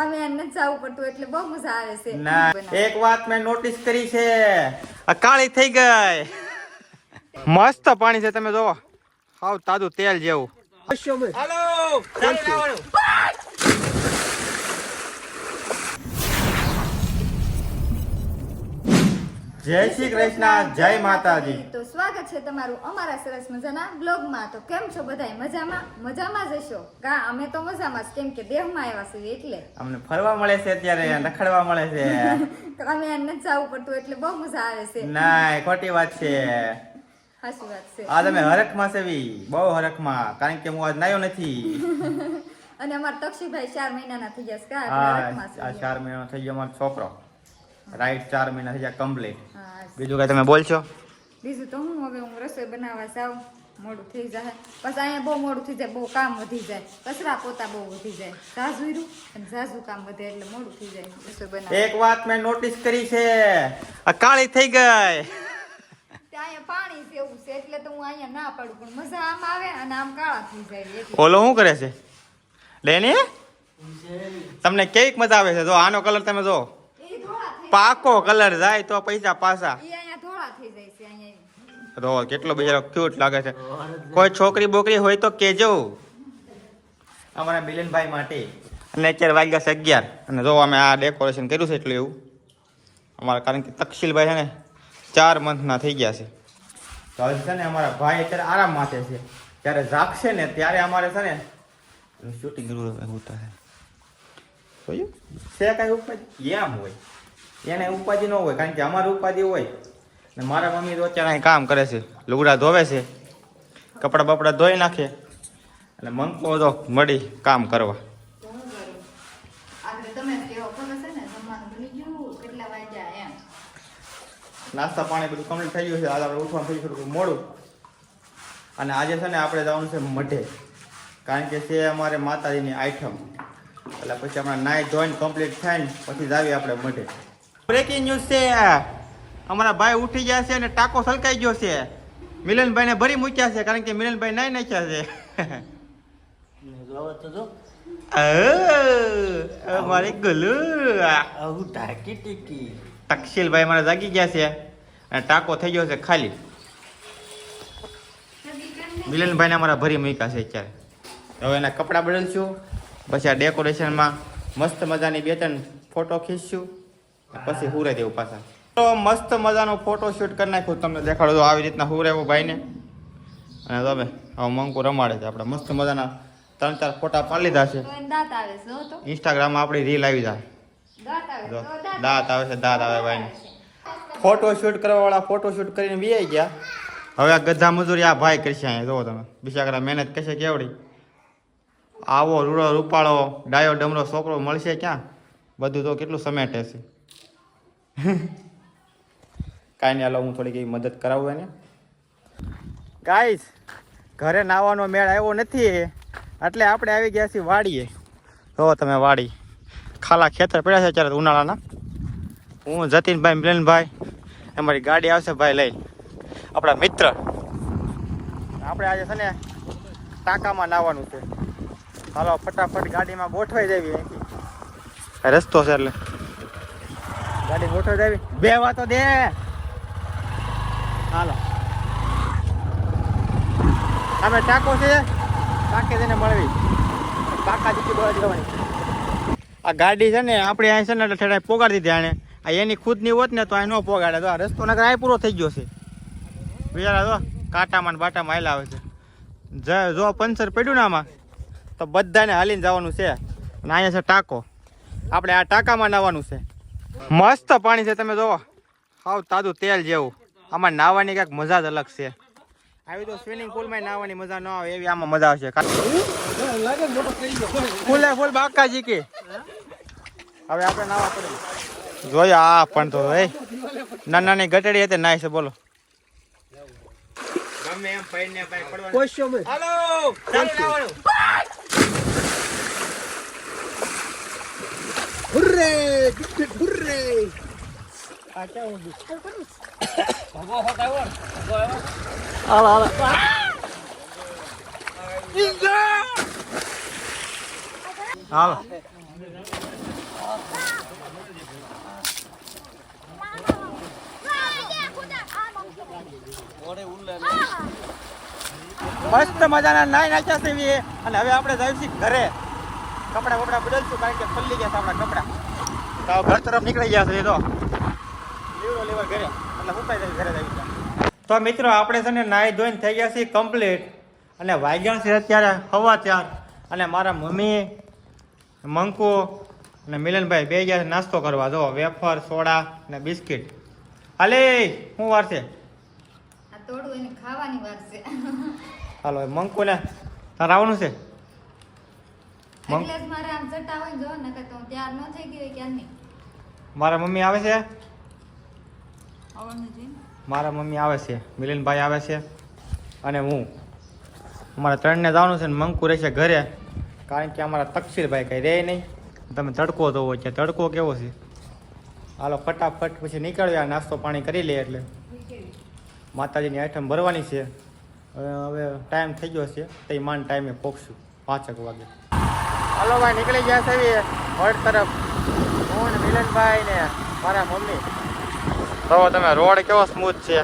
અમે એને જવું પડતું એટલે બહુ મજા આવે છે. ના એક વાત મેં નોટિસ કરી છે, આ કાળી થઈ ગઈ. મસ્ત પાણી છે, તમે જોવો હાવ તાજું તેલ જેવું. હાલો જય શ્રી કૃષ્ણ, જય માતાજી. તો સ્વાગત છે તમારું અમારા સરસ મજાના બ્લોગમાં. તો કેમ છો બધાય? મજામાં જ હશો? અમે તો મજામાં જ, કેમ કે દેહમાં આવ્યા છીએ એટલે અમને ફરવા મળે છે, અત્યારે રખડવા મળે છે. તો અમે એને જવું પડતું એટલે બહુ મજા આવે છે. ના ખોટી વાત છે, સાચી વાત છે. આ તમે હરખમાં સેવી, બહુ હરખમાં, કારણ કે હું આજ નાયો નથી. અને અમારા તક્ષીભાઈ 4 મહિનાના થઈ ગયા છે. આ 4 મહિના થઈ ગયો અમારો છોકરો. રાઈટ 4 મહિના થઈ ગયા કમ્પ્લીટ. બીજું કઈ તમે બોલશો? બીજું તો હું હવે રસોઈ બનાવવા જાઉં, મોડું થઈ જાય. પછી અહીંયા બહુ મોડું થઈ જાય, બહુ કામ વધી જાય, કચરા પોતા બહુ વધી જાય, ઝાઝુ રહ્યું અને ઝાઝુ કામ વધે એટલે મોડું થઈ જાય રસોઈ બનાવવા. એક વાત મેં નોટિસ કરી છે, આ કાળી થઈ ગઈ. અહીંયા પાણી જેવું છે એટલે તો હું અહીંયા ના પડું, પણ મજા આમ આવે અને આમ કાળા થઈ જાય એટલે. ઓલો શું કરે છે લેની? તમને કેવી મજા આવે છે? જો આનો કલર તમે જો, પાકો કલર જાય તો પૈસા પાછા. તો કેટલો બિચારો ક્યુટ લાગે છે. કોઈ છોકરી બોકરી હોય તો કેજો અમારા મિલનભાઈ માટે. અને અત્યારે વાગ્યા છે 11 અને જો અમે આ ડેકોરેશન કર્યું છે એટલું એવું અમારા, કારણ કે તક્ષિલભાઈ છે ને 4 મંથના થઈ ગયા છે. તો હવે છે ને અમારા ભાઈ અત્યારે આરામ માથે છે, ત્યારે જાગશે ને ત્યારે અમારે છે ને શૂટિંગ કરવું હોતા છે. જોયું છે કાંઈ ઉપાધિ એમ હોય, એને ઉપાધિ ન હોય, કારણ કે અમારે ઉપાધિ હોય. ને મારા મમ્મી તો અત્યારે અહીં કામ કરે છે, લુગડા ધોવે છે, કપડાં બપડા ધોઈ નાખે અને મંકો તો મળી કામ કરવા. નાસ્તા પાણી બધું કમ્પ્લીટ થઈ ગયું છે. આજે આપણે ઉઠવાનું થઈ ગયું મોડું, અને આજે છે ને આપણે જવાનું છે મઢે, કારણ કે છે અમારે માતાજીની આઈટમ. એટલે પછી આપણે નાઈ ધોઈને કમ્પ્લીટ થાય ને પછી જ આવીએ આપણે મઢે. બ્રેકિંગ ન્યૂઝ છે, અમારા ભાઈ ઉઠી ગયા છે અને ટાંકો સલકાઈ ગયો છે. મિલનભાઈને ભરી મૂક્યા છે, કારણ કે મિલનભાઈ નાઈ નાખ્યા છે. મારે ગલુ તક્ષિલભાઈ મારા જાગી ગયા છે અને ટાંકો થઈ ગયો છે ખાલી. મિલનભાઈને અમારા ભરી મૂક્યા છે અત્યારે. હવે એના કપડાં બદલશું, પછી આ ડેકોરેશનમાં મસ્ત મજાની 2-3 ફોટો ખીચશું, પછી હુરે દેવું પાછા. તો મસ્ત મજાનો ફોટો શૂટ કરી નાખ્યું, તમને દેખાડો. તો આવી રીતના હુરેવો ભાઈને. અને તમે હવે મંકુ રમાડે છે. આપણે મસ્ત મજાના 3-4 ફોટા પાડી લીધા છે. ઇન્સ્ટાગ્રામમાં આપણી રીલ આવી જાય. દાંત આવે છે, દાંત આવે ભાઈને. ફોટો શૂટ કરવાવાળા ફોટો શૂટ કરીને વી ગયા. હવે આ ગધા મજૂરી આ ભાઈ કરશે. અહીંયા જોવો તમે, બિચારા મહેનત કરશે કેવડી. આવો રૂડો રૂપાળો ડાયો ડમરો છોકરો મળશે ક્યાં? બધું તો કેટલું સમેટે છે. કાંઈ નહીં, હાલો હું થોડીક એવી મદદ કરાવું એને. ગાઈસ, ઘરે નાવાનો મેળ આવ્યો નથી એટલે આપણે આવી ગયા છીએ વાડીએ. જો તમે વાડી ખાલા ખેતર પડ્યા છે અત્યારે ઉનાળાના. હું જતીનભાઈ, મિલનભાઈ, અમારી ગાડી આવશે ભાઈ લઈ, આપણા મિત્ર. આપણે આજે છે ને ટાંકામાં નાવાનું છે. હાલો ફટાફટ ગાડીમાં ગોઠવાઈ દેવી. અહીંથી રસ્તો છે એટલે ગાડી ગોઠવાઈ દેવી. બે વાતો દે. હાલો અમે ટાંકો છે, ટાંકે જઈને મળવી. કાકા દીકરી બોલા જવાની. આ ગાડી છે ને આપણે અહીં છે ને એટલે ઠેઠા પોગાડી દીધી આને. આ એની ખુદની હોત ને તો અહીં ન પોગાડે. તો આ રસ્તો નગર આ પૂરો થઈ ગયો છે. બિચારા જો કાંટામાં બાટામાં હાલ આવે છે. જો પંચર પડ્યું ને આમાં તો બધાને હાલીને જવાનું છે. અને અહીંયા છે ટાંકો, આપણે આ ટાંકામાં નાવાનું છે. મસ્ત પાણી છે, તમે જોવો હાવ તાજું તેલ જેવું. આમાં નાવાની કંઈક મજા જ અલગ છે. આવી તો સ્વિમિંગ પુલમાં નાવાની મજા ન આવે એવી આમાં મજા આવશે. ફૂલે ફૂલ બાકાજી કે હવે આપણે નાવા પડે. જોયા આ પણ તો નાની ગટડી હતી નાય છે. બોલો ગમે એમ પૈને પૈ પડવાનું. હાલો હુર્રે હુર્રે. આ કેવું ભગો હોતા હોય. હાલો હાલો હાલો મસ્ત મજાના નાઈ નાખ્યા છે એવી. અને હવે આપણે જઈશું ઘરે. કપડા બપડા બદલશું કારણ કે ખુલ્લી ગયા છે આપણા કપડા. તો ઘર તરફ નીકળી ગયા છે એ તો લીવડો લેવા ઘરે એટલે હું કઈ ઘરે જઈશું. તો મિત્રો આપણે છે ને નાહી ધોઈને થઈ ગયા છીએ કમ્પ્લીટ. અને વાગ્યા છે અત્યારે 4:15. અને મારા મમ્મી મંકુ અને મિલનભાઈ બે ગયા છે નાસ્તો કરવા. જો વેફર સોડા અને બિસ્કિટ. હાલે શું વાર છે? આ તોડું એને ખાવાની વાર છે. હાલો મંકુ ને તારે આવવાનું છે? એટલે જ મારે આમ ચટા હોય જો નકર તો હું તૈયાર ન થઈ ગઈ હોય ક્યારની. મારા મમ્મી આવે છે. આવવાનું છે. મારા મમ્મી આવે છે, મિલનભાઈ આવે છે અને હું. અમારે ત્રણને જવાનું છે ને મંકુ રહેશે ઘરે કારણ કે અમારા તકસીરભાઈ કંઈ રહે નહીં. તમે તડકો જોવો છે, તડકો કેવો છે. હાલો ફટાફટ પછી નીકળ્યા નાસ્તો પાણી કરી લે એટલે માતાજીની આઈટમ ભરવાની છે. હવે ટાઈમ થઈ ગયો છે તે માન ટાઈમે પહોંચશું 5 વાગે. હાલો ભાઈ નીકળી ગયા છે વડ તરફ હું ને મિલનભાઈ ને મારા મમ્મી. તો તમે રોડ કેવો સ્મૂથ છે.